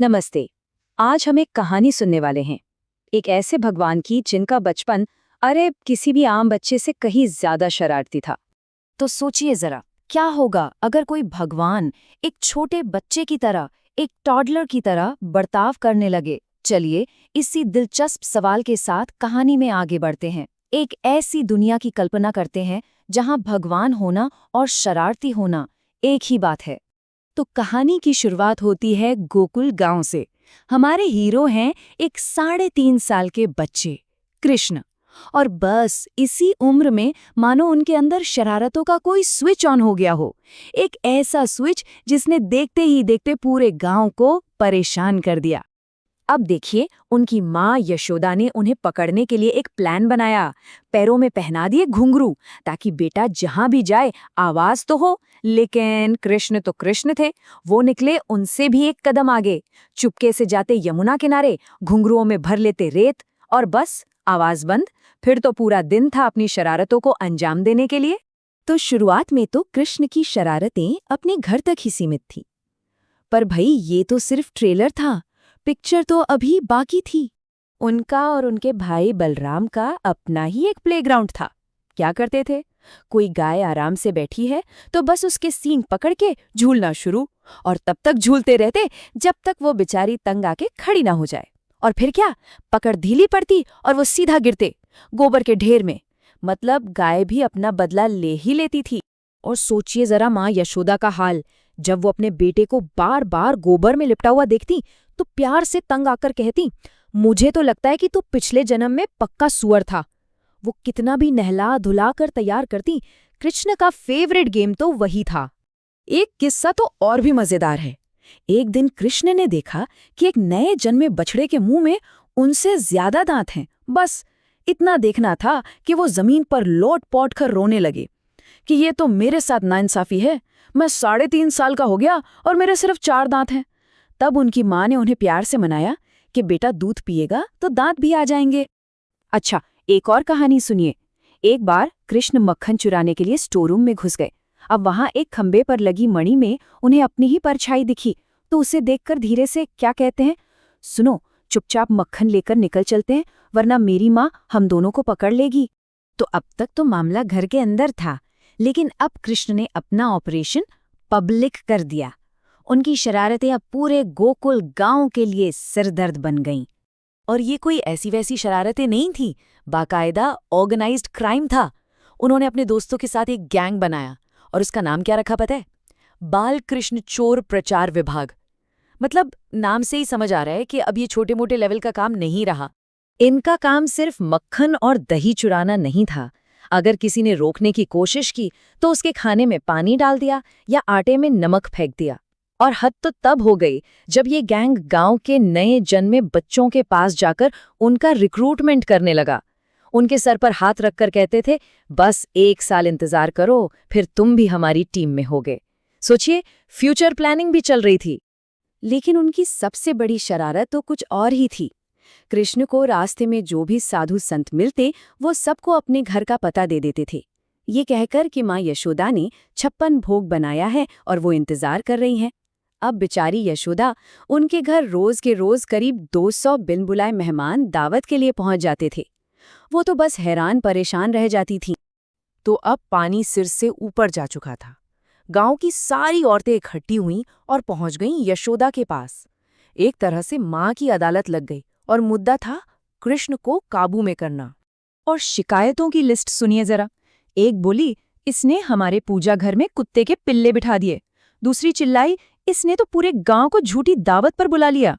नमस्ते। आज हम एक कहानी सुनने वाले हैं। एक ऐसे भगवान की जिनका बचपन किसी भी आम बच्चे से कहीं ज्यादा शरारती था। तो सोचिए जरा, क्या होगा अगर कोई भगवान एक छोटे बच्चे की तरह, एक टॉडलर की तरह बर्ताव करने लगे। चलिए इसी दिलचस्प सवाल के साथ कहानी में आगे बढ़ते हैं। एक ऐसी दुनिया की कल्पना करते हैं जहां भगवान होना और शरारती होना एक ही बात है। तो कहानी की शुरुआत होती है गोकुल गांव से। हमारे हीरो हैं एक 3.5 साल के बच्चे, कृष्ण। और बस इसी उम्र में मानो उनके अंदर शरारतों का कोई स्विच ऑन हो गया हो। एक ऐसा स्विच जिसने देखते ही देखते पूरे गांव को परेशान कर दिया। अब देखिए, उनकी माँ यशोदा ने उन्हें पकड़ने के लिए एक प्लान बनाया। पैरों में पहना दिए घुंघरू ताकि बेटा जहां भी जाए आवाज तो हो। लेकिन कृष्ण तो कृष्ण थे, वो निकले उनसे भी एक कदम आगे। चुपके से जाते यमुना किनारे, घुंघरुओं में भर लेते रेत, और बस आवाज बंद। फिर तो पूरा दिन था अपनी शरारतों को अंजाम देने के लिए। तो शुरुआत में तो कृष्ण की शरारतें अपने घर तक ही सीमित थी। पर भाई, ये तो सिर्फ ट्रेलर था, पिक्चर तो अभी बाकी थी। उनका और उनके भाई बलराम का अपना ही एक प्लेग्राउंड था। क्या करते थे? कोई गाय आराम से बैठी है तो बस उसके सींग पकड़ के झूलना शुरू, और तब तक झूलते रहते जब तक वो बेचारी तंग आके खड़ी ना हो जाए। और फिर क्या, पकड़ ढीली पड़ती और वो सीधा गिरते गोबर के ढेर में। मतलब गाय भी अपना बदला ले ही लेती थी। और सोचिए जरा माँ यशोदा का हाल, जब वो अपने बेटे को बार बार गोबर में लिपटा हुआ देखती तो प्यार से तंग आकर कहती, मुझे तो लगता है कि तू पिछले जन्म में पक्का सुअर था। वो कितना भी नहला धुला कर तैयार करती, कृष्ण का फेवरेट गेम तो वही था। एक किस्सा तो और भी मजेदार है। एक दिन कृष्ण ने देखा कि एक नए जन्मे बछड़े के मुंह में उनसे ज्यादा दांत हैं। बस इतना देखना था कि वो जमीन पर लोट पोट कर रोने लगे कि ये तो मेरे साथ नाइंसाफी है। मैं 3.5 साल का हो गया और मेरे सिर्फ 4 दांत हैं। तब उनकी माँ ने उन्हें प्यार से मनाया कि बेटा दूध पिएगा तो दांत भी आ जाएंगे। अच्छा, एक और कहानी सुनिए। एक बार कृष्ण मक्खन चुराने के लिए स्टोर रूम में घुस गए। अब वहां एक खंबे पर लगी मणि में उन्हें अपनी ही परछाई दिखी, तो उसे देखकर धीरे से क्या कहते हैं, सुनो, चुपचाप मक्खन लेकर निकल चलते हैं, वरना मेरी माँ हम दोनों को पकड़ लेगी। तो अब तक तो मामला घर के अंदर था, लेकिन अब कृष्ण ने अपना ऑपरेशन पब्लिक कर दिया। उनकी शरारतें अब पूरे गोकुल गांव के लिए सिरदर्द बन गईं। और ये कोई ऐसी वैसी शरारतें नहीं थी, बाकायदा ऑर्गेनाइज्ड क्राइम था। उन्होंने अपने दोस्तों के साथ एक गैंग बनाया और उसका नाम क्या रखा पता है? बाल कृष्ण चोर प्रचार विभाग। मतलब नाम से ही समझ आ रहा है कि अब ये छोटे मोटे लेवल का काम नहीं रहा। इनका काम सिर्फ मक्खन और दही चुराना नहीं था। अगर किसी ने रोकने की कोशिश की तो उसके खाने में पानी डाल दिया या आटे में नमक फेंक दिया। और हद तो तब हो गई जब ये गैंग गांव के नए जन्मे बच्चों के पास जाकर उनका रिक्रूटमेंट करने लगा। उनके सर पर हाथ रखकर कहते थे, बस 1 साल इंतजार करो, फिर तुम भी हमारी टीम में होगे। सोचिए, फ्यूचर प्लानिंग भी चल रही थी। लेकिन उनकी सबसे बड़ी शरारत तो कुछ और ही थी। कृष्ण को रास्ते में जो भी साधु संत मिलते, वो सबको अपने घर का पता दे देते थे, ये कहकर कि माँ यशोदा ने 56 भोग बनाया है और वो इंतजार कर रही हैं। अब बेचारी यशोदा, उनके घर रोज के रोज करीब 200 बिन बुलाए मेहमान दावत के लिए पहुंच जाते थे। वो तो बस हैरान परेशान रह जाती थीं। तो अब पानी सिर से ऊपर जा चुका था। गांव की सारी औरतें इकट्ठी हुईं और पहुंच गईं यशोदा के पास। एक तरह से माँ की अदालत लग गई और मुद्दा था कृष्ण को काबू में करना। और शिकायतों की लिस्ट सुनिए जरा। एक बोली, इसने हमारे पूजा घर में कुत्ते के पिल्ले बिठा दिए। दूसरी चिल्लाई, इसने तो पूरे गांव को झूठी दावत पर बुला लिया।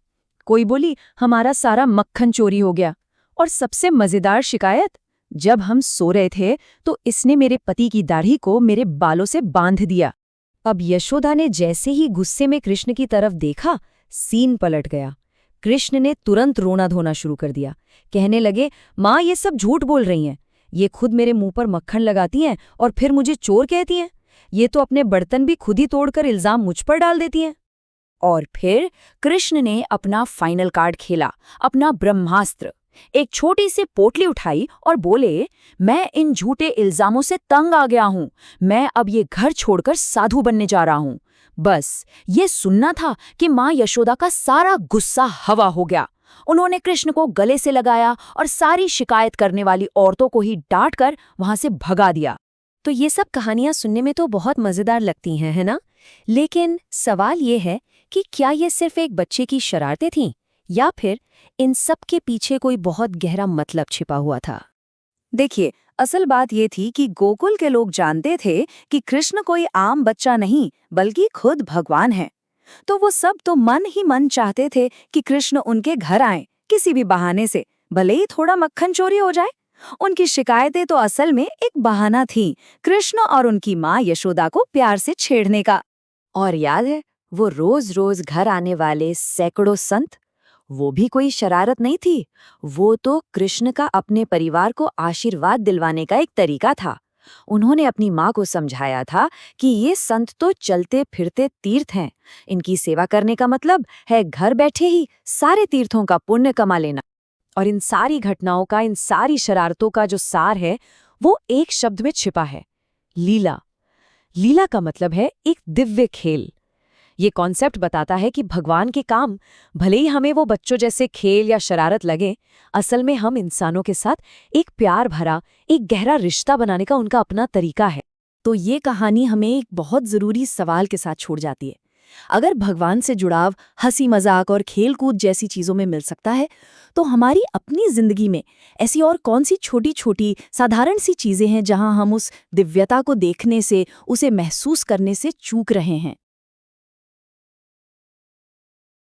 कोई बोली, हमारा सारा मक्खन चोरी हो गया। और सबसे मजेदार शिकायत, जब हम सो रहे थे तो इसने मेरे पति की दाढ़ी को मेरे बालों से बांध दिया। अब यशोदा ने जैसे ही गुस्से में कृष्ण की तरफ देखा, सीन पलट गया। कृष्ण ने तुरंत रोना धोना शुरू कर दिया। कहने लगे, माँ ये सब झूठ बोल रही हैं। ये खुद मेरे मुंह पर मक्खन लगाती हैं और फिर मुझे चोर कहती हैं। ये तो अपने बर्तन भी खुद ही तोड़कर इल्जाम मुझ पर डाल देती हैं। और फिर कृष्ण ने अपना फाइनल कार्ड खेला, अपना ब्रह्मास्त्र। एक छोटी सी पोटली उठाई और बोले, मैं इन झूठे इल्जामों से तंग आ गया हूं। मैं अब ये घर छोड़कर साधु बनने जा रहा हूं। बस ये सुनना था कि माँ यशोदा का सारा गुस्सा हवा हो गया। उन्होंने कृष्ण को गले से लगाया और सारी शिकायत करने वाली औरतों को ही डांट कर वहां से भगा दिया। तो ये सब कहानियां सुनने में तो बहुत मजेदार लगती हैं, है ना? लेकिन सवाल ये है कि क्या ये सिर्फ एक बच्चे की शरारतें थीं या फिर इन सब के पीछे कोई बहुत गहरा मतलब छिपा हुआ था? देखिए, असल बात ये थी कि गोकुल के लोग जानते थे कि कृष्ण कोई आम बच्चा नहीं बल्कि खुद भगवान है। तो वो सब तो मन ही मन चाहते थे कि कृष्ण उनके घर आए किसी भी बहाने से, भले ही थोड़ा मक्खन चोरी हो जाए। उनकी शिकायतें तो असल में एक बहाना थी कृष्ण और उनकी माँ यशोदा को प्यार से छेड़ने का। और याद है वो रोज रोज घर आने वाले सैकड़ों संत, वो भी कोई शरारत नहीं थी, वो तो कृष्ण का अपने परिवार को आशीर्वाद दिलवाने का एक तरीका था। उन्होंने अपनी माँ को समझाया था कि ये संत तो चलते फिरते तीर्थ हैं, इनकी सेवा करने का मतलब है घर बैठे ही सारे तीर्थों का पुण्य कमा लेना। और इन सारी घटनाओं का, इन सारी शरारतों का जो सार है वो एक शब्द में छिपा है, लीला। लीला का मतलब है एक दिव्य खेल। ये कॉन्सेप्ट बताता है कि भगवान के काम भले ही हमें वो बच्चों जैसे खेल या शरारत लगे, असल में हम इंसानों के साथ एक प्यार भरा, एक गहरा रिश्ता बनाने का उनका अपना तरीका है। तो ये कहानी हमें एक बहुत जरूरी सवाल के साथ छोड़ जाती है। अगर भगवान से जुड़ाव हंसी मजाक और खेल कूद जैसी चीजों में मिल सकता है, तो हमारी अपनी जिंदगी में ऐसी और कौन सी छोटी छोटी साधारण सी चीजें हैं जहां हम उस दिव्यता को देखने से, उसे महसूस करने से चूक रहे हैं?